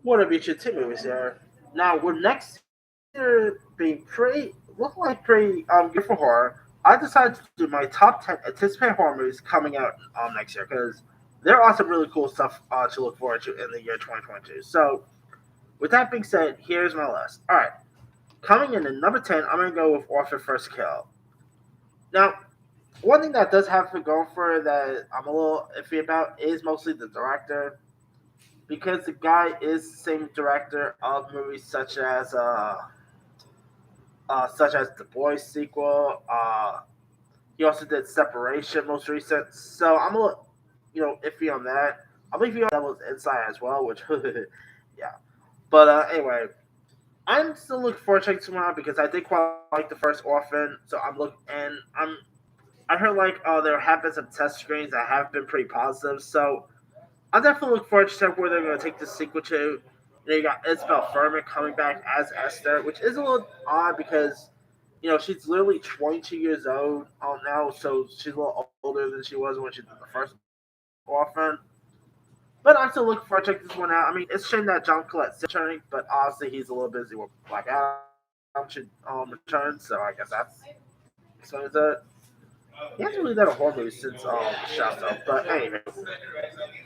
What a feature two movies there. Now, with next year being look like pretty good for horror, I decided to do my top 10 anticipated horror movies coming out next year because there are some really cool stuff to look forward to in the year 2022. So, with that being said, here's my list. All right, coming in at number 10, I'm gonna go with Orphan First Kill. Now, one thing that does have to go for that I'm a little iffy about is mostly the director because the guy is the same director of movies such as the Boys sequel. He also did Separation, most recent. So I'm a little, iffy on that. I'm iffy on Devil's Inside as well, which, yeah. But anyway, I'm still looking forward to checking tomorrow because I did quite like the first Orphan. So I heard like there have been some test screens that have been pretty positive. So I definitely look forward to check where they're going to take this sequel to. You got Isabel Furman coming back as Esther, which is a little odd because she's literally 22 years old now, so she's a little older than she was when she did the first Orphan. But I'm still looking forward to check this one out. I mean, it's shame that John Collette's returning, but obviously he's a little busy with Black Adam should return, so I guess that's explains it. He hasn't really done a horror movie since Shaft Up, but anyway,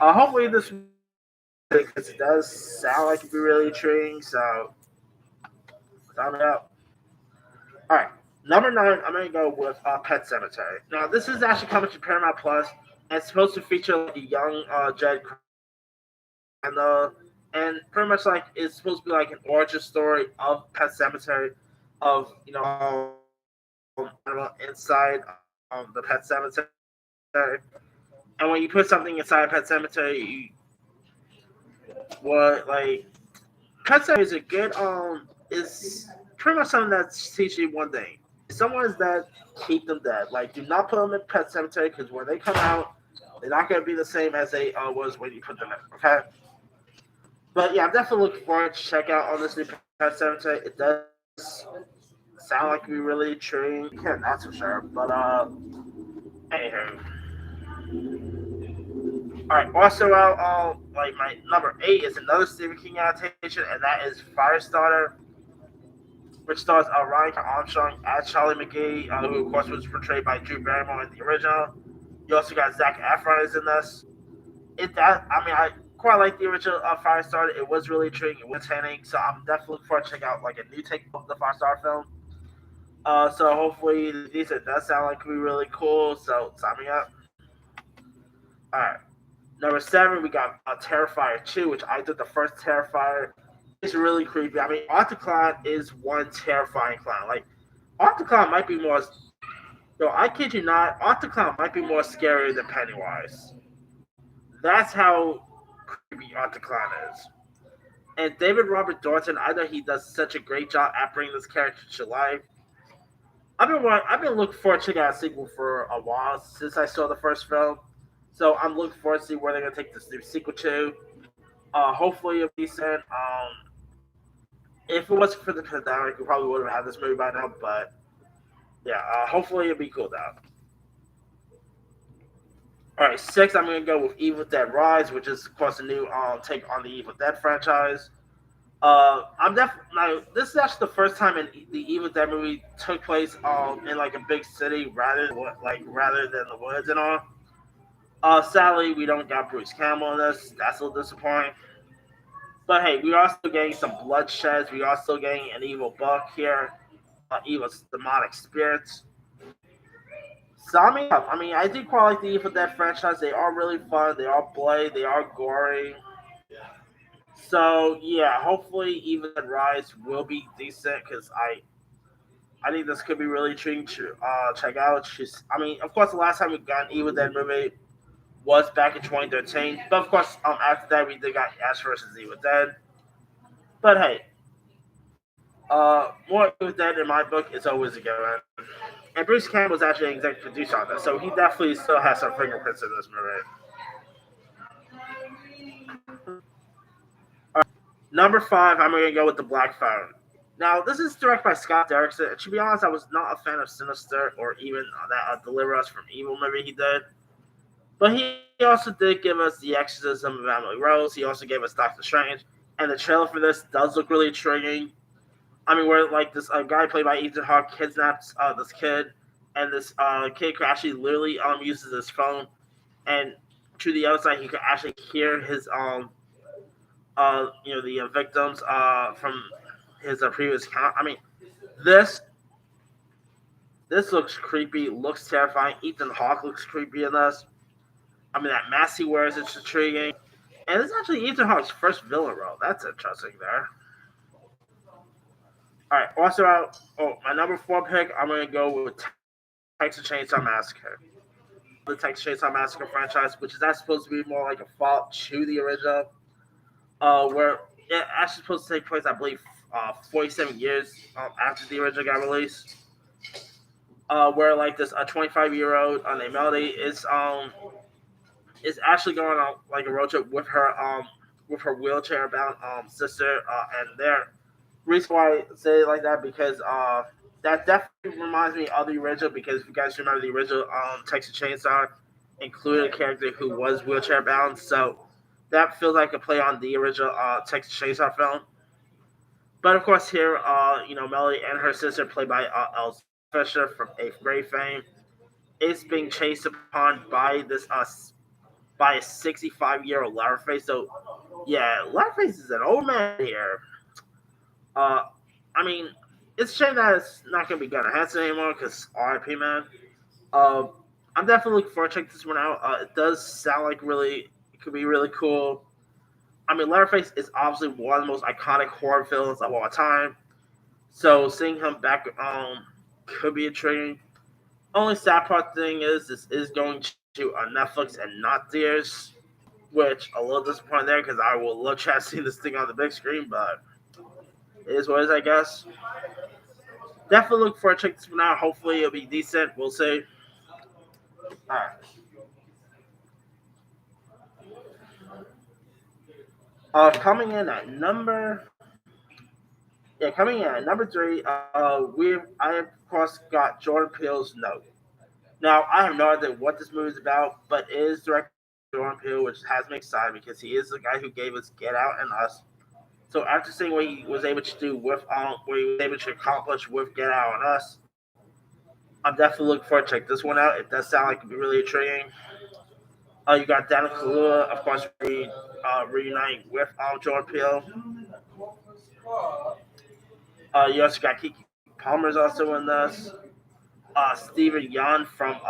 hopefully this movie is good because it does sound like it'd be really intriguing. So, sign me up. All right, number 9. I'm gonna go with Pet Cemetery. Now, this is actually coming to Paramount Plus, and it's supposed to feature like a young Jed and pretty much like it's supposed to be like an origin story of Pet Cemetery, of inside the Pet Cemetery. And when you put something inside a Pet Cemetery, what like Pet Cemetery is a good is pretty much something that teaches you one thing. If someone is dead, keep them dead. Like, do not put them in Pet Cemetery because when they come out, they're not going to be the same as they was when you put them in. Okay, but yeah, I'm definitely looking forward to check out on this new Pet Cemetery. It does sound like it'd be really intriguing. Yeah, that's for sure. But anywho, all right. Also, like my number 8 is another Stephen King adaptation, and that is Firestarter, which stars Ryan Armstrong as Charlie McGee, who of course was portrayed by Drew Barrymore in the original. You also got Zach Efron is in this. I quite like the original Firestarter. It was really intriguing. It was entertaining. So I'm definitely looking forward to check out like a new take of the Firestarter film. So hopefully these it does sound like it could be really cool. So sign me up. All right. Number 7, we got Terrifier 2, which I did the first Terrifier. It's really creepy. I mean, Arthur Clown is one terrifying clown. Like, Arthur Clown might be more. Yo, I kid you not, Arthur Clown might be more scary than Pennywise. That's how creepy Arthur Clown is. And David Robert Thornton, I know he does such a great job at bringing this character to life. I've been looking forward to checking out a sequel for a while since I saw the first film. So I'm looking forward to see where they're gonna take this new sequel to. Hopefully it'll be decent. If it wasn't for the pandemic, we probably would have had this movie by now. But yeah, hopefully it'll be cool now. All right, 6. I'm gonna go with Evil Dead Rise, which is of course a new take on the Evil Dead franchise. I'm definitely now. This is actually the first time in the Evil Dead movie took place in like a big city rather than the woods and all. Sadly, we don't got Bruce Campbell in this. That's a little disappointing. But hey, we are still getting some bloodsheds. We are still getting an evil buck here, evil demonic spirits. So I do quite like the Evil Dead franchise. They are really fun. They are bloody. They are gory. So yeah, hopefully Evil Dead Rise will be decent because I think this could be really intriguing to check out. Of course, the last time we got an Evil Dead movie was back in 2013, but of course, after that we did got Ash versus Evil Dead. But hey, more Evil Dead in my book is always a good one. And Bruce Campbell was actually an executive producer on this, so he definitely still has some fingerprints in this movie. Number 5, I'm gonna go with the Black Phone. Now, this is directed by Scott Derrickson. And to be honest, I was not a fan of Sinister or even that Deliver Us from Evil movie he did. But he also did give us The Exorcism of Emily Rose. He also gave us Doctor Strange. and the trailer for this does look really intriguing. I mean, where like this guy played by Ethan Hawke kidnaps this kid, and this kid could actually literally uses his phone, and to the outside he could actually hear his the victims from his previous count. I mean, this this looks creepy, looks terrifying. Ethan Hawke looks creepy in this. I mean, that mask he wears is intriguing. And this is actually Ethan Hawke's first villain role. That's interesting there. All right, also my number 4 pick, I'm going to go with Texas Chainsaw Massacre. The Texas Chainsaw Massacre franchise, which is actually supposed to be more like a follow to the original, where it actually supposed to take place, I believe, 47 years after the original got released. Where like this 25-year-old named Melody is actually going on like a road trip with her wheelchair bound sister, and their reason why I say it like that because that definitely reminds me of the original, because if you guys remember the original Texas Chainsaw included a character who was wheelchair bound, so that feels like a play on the original Texas Chainsaw film. But of course here, Melody and her sister, played by Elsa Fisher from 8th Grade fame, is being chased upon by this by a 65-year-old Leatherface. So yeah, Leatherface is an old man here. I mean, it's a shame that it's not going to be Gunnar Hansen anymore because RIP, man. Uh, I'm definitely looking forward to check this one out. It does sound like it could be really cool. I mean, Leatherface is obviously one of the most iconic horror villains of all time. So seeing him back could be intriguing. Only sad part thing is this is going to Netflix and not theaters, which a little disappointed there because I would love to have seen this thing on the big screen, but it is what it is, I guess. Definitely look for a check this one out. Hopefully it'll be decent. We'll see. Alright. Coming in at number 3, I of course got Jordan Peele's Nope. Now I have no idea what this movie is about, but it is directed by Jordan Peele, which has me excited because he is the guy who gave us Get Out and Us. So after seeing what he was able to do with what he was able to accomplish with Get Out and Us, I'm definitely looking forward to check this one out. It does sound like it'd be really intriguing. You got Daniel Kaluuya, of course, reuniting with Jordan Peele. You also got Keke Palmer's also in this. Steven Yeun from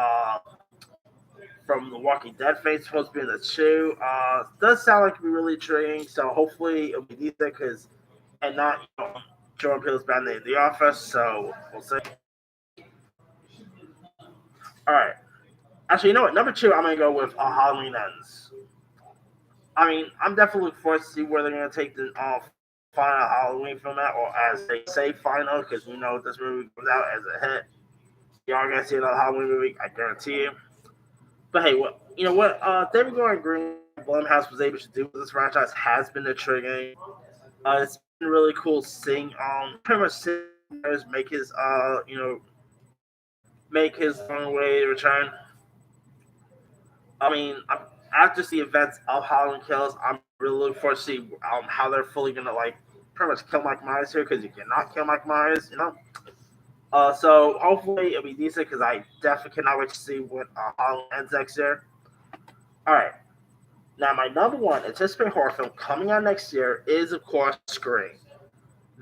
The Walking Dead fame supposed to be in the too. Does sound like it'd be really intriguing. So hopefully it'll be decent because and not Jordan Peele's bad name The Office. So we'll see. All right. Actually, you know what? Number 2, I'm gonna go with Halloween Ends. I mean, I'm definitely looking forward to see where they're gonna take the final Halloween film out, or as they say, final, because we know this movie comes out as a hit. Y'all gonna see another Halloween movie, I guarantee you. But hey, you know what? David Gordon Green, Blumhouse was able to do with this franchise has been intriguing. It's been really cool seeing pretty much make his make his own way return. I mean, after the events of Halloween Kills, I'm really looking forward to see how they're fully gonna like pretty much kill Mike Myers here, because you cannot kill Mike Myers, you know. So hopefully it'll be decent because I definitely cannot wait to see what Halloween ends next year. All right, now my number 1 anticipated horror film coming out next year is of course Scream.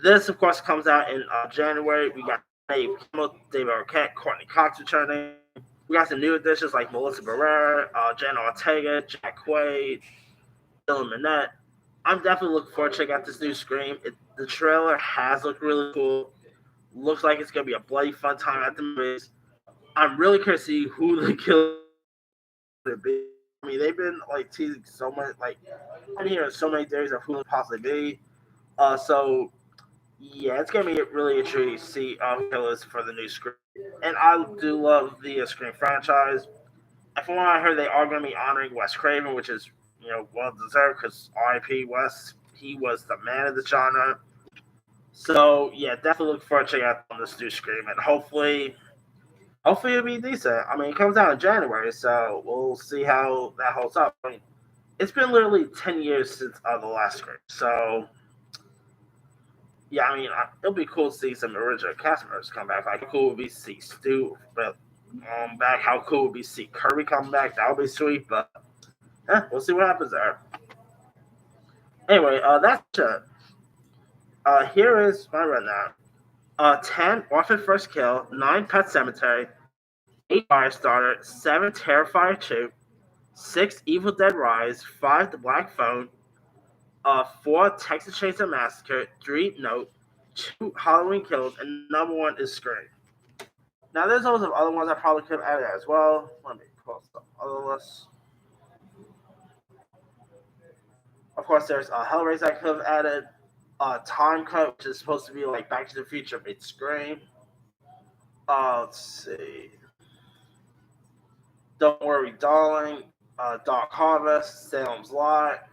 This of course comes out in January. We got Dave Kimmel, David Arquette, Courtney Cox returning. We got some new additions like Melissa Barrera, Jenna Ortega, Jack Quaid, Dylan Minnette. I'm definitely looking forward to checking out this new Scream. The trailer has looked really cool. Looks like it's going to be a bloody fun time at the movies. I'm really curious to see who the killer will be. I mean, they've been like teasing so much. Like, I'm hearing so many theories of who it possibly be. So yeah, it's gonna be really intriguing to see killers for the new Scream. And I do love the Scream franchise. And from what I heard, they are going to be honoring Wes Craven, which is well deserved because R.I.P. Wes, he was the man of the genre. So yeah, definitely look forward to checking out this new Scream, and hopefully it'll be decent. I mean, it comes out in January, so we'll see how that holds up. I mean, it's been literally 10 years since the last Scream. So yeah, I mean, it'll be cool to see some original cast members come back. Like, how cool would be to see Stu back? How cool would be to see Kirby come back? That would be sweet, but we'll see what happens there. Anyway, that's it. Here is my rundown. 10, Orphan First Kill, 9, Pet Cemetery, 8, Firestarter, 7, Terrifier 2, 6, Evil Dead Rise, 5, The Black Phone, 4, Texas Chainsaw Massacre, 3, Note, 2, Halloween Kills, and number 1 is Scream. Now, there's also other ones I probably could have added as well. Let me pull some other lists. Of course, there's Hellraiser I could have added. Time Cut, which is supposed to be like Back to the Future meets Scream. Let's see. Don't Worry, Darling. Dark Harvest, Salem's Lot,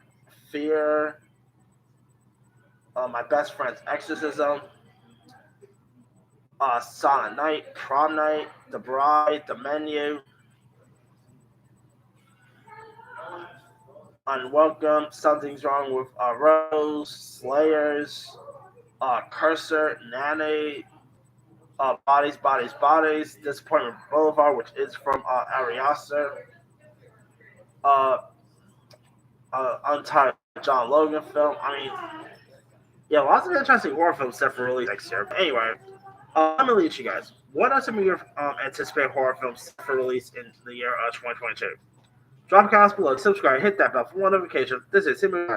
Fear. My Best Friend's Exorcism. Silent Night, Prom Night, The Bride, The Menu. Unwelcome, Something's Wrong with Rose, Slayers, Cursor, Nanny, Bodies, Bodies, Bodies, Disappointment Boulevard, which is from Ari Aster, Untitled John Logan film. I mean, yeah, lots of interesting horror films set for release next year. But anyway, let me leave you guys. What are some of your anticipated horror films set for release in the year 2022? Drop a comment below, subscribe, hit that bell for more notifications. This is Simon.